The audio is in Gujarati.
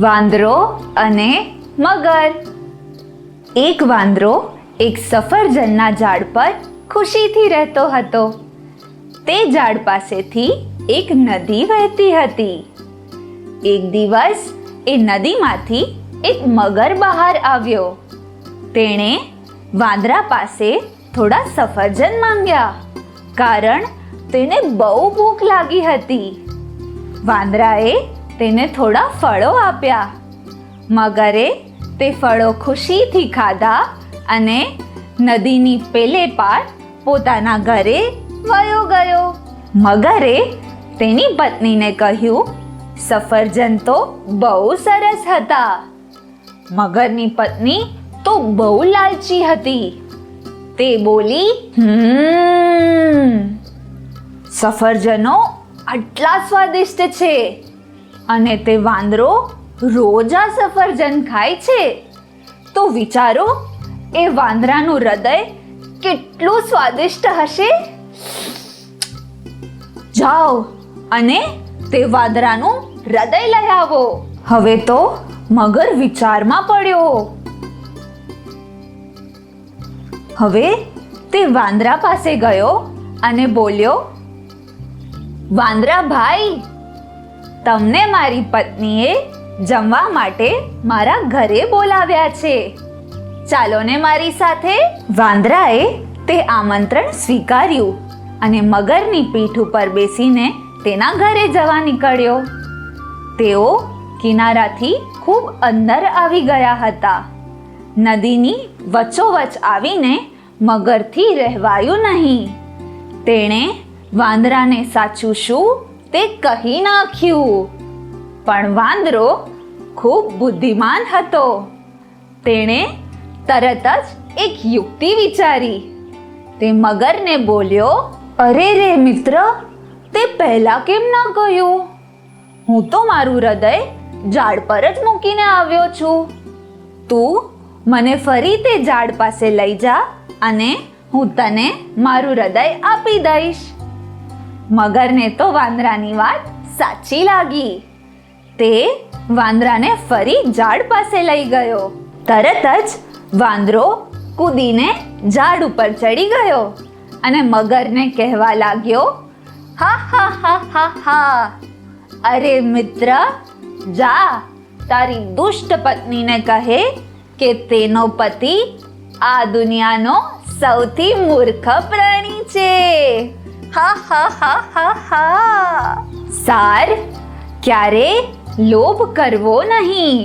વાંદરો અને મગર. એક વાંદરો એક સફરજનના ઝાડ પર ખુશીથી રહેતો હતો. તે ઝાડ પાસેથી એક નદી વહેતી હતી. એક દિવસ એ નદીમાંથી એક મગર બહાર આવ્યો. તેણે વાંદરા પાસે થોડા સફરજન માંગ્યા, કારણ તેને બહુ ભૂખ લાગી હતી. વાંદરાએ તેને થોડા ફળો આપ્યા. મગરે તે ફળો ખુશીથી ખાધા અને નદીની પેલે પાર પોતાના ઘરે વયો ગયો. મગરે તેની પત્નીને કહ્યું, સફરજન તો બહુ સરસ હતા. મગરની પત્ની તો બહુ લાલચી હતી. તે બોલી, સફરજનો આટલા સ્વાદિષ્ટ છે અને તે વાંદરો રોજ આ સફરજન ખાય છે, તો વિચારો એ વાંદરાનું હૃદય કેટલું સ્વાદિષ્ટ હશે. જાઓ અને તે વાંદરાનું હૃદય લઈ આવો. હવે તો મગર વિચારમાં પડ્યો. હવે તે વાંદરા પાસે ગયો અને બોલ્યો, વાંદરા ભાઈ, તમને મારી પત્નીએ જમવા માટે મારા ઘરે બોલાવ્યા છે. ચાલો ને મારી સાથે. વાંદરાએ તે આમંત્રણ સ્વીકાર્યું અને મગરની પીઠ ઉપર બેસીને તેના ઘરે જવા નીકળ્યો. તેઓ કિનારાથી ખૂબ અંદર આવી ગયા હતા. નદીની વચ્ચોવચ આવીને મગરથી રહેવાયું નહીં. તેણે વાંદરાને સાચું શું તે કહી નાખ્યું. પણ વાંદરો ખૂબ બુદ્ધિમાન હતો. તેણે તરત જ એક યુક્તિ વિચારી. તે મગરને બોલ્યો, અરે રે મિત્ર, તે પહેલા કેમ ન કહ્યું? હું તો મારું હૃદય ઝાડ પર જ મૂકીને આવ્યો છું. તું મને ફરી તે ઝાડ પાસે લઈ જા અને હું તને મારું હૃદય આપી દઈશ. મગરને તો વાંદરાની વાત સાચી લાગી. તે વાંદરાને ફરી ઝાડ પાસે લઈ ગયો. તરત જ વાંદરો કૂદીને ઝાડ ઉપર ચડી ગયો અને મગરને કહેવા લાગ્યો, હા હા હા હા હા, અરે મિત્ર, જા તારી દુષ્ટ પત્નીને કહે કે તેનો પતિ આ દુનિયાનો સૌથી મૂર્ખ પ્રાણી છે. હા હા હા હા હા. સાર, ક્યારે લોભ કરવો નહીં.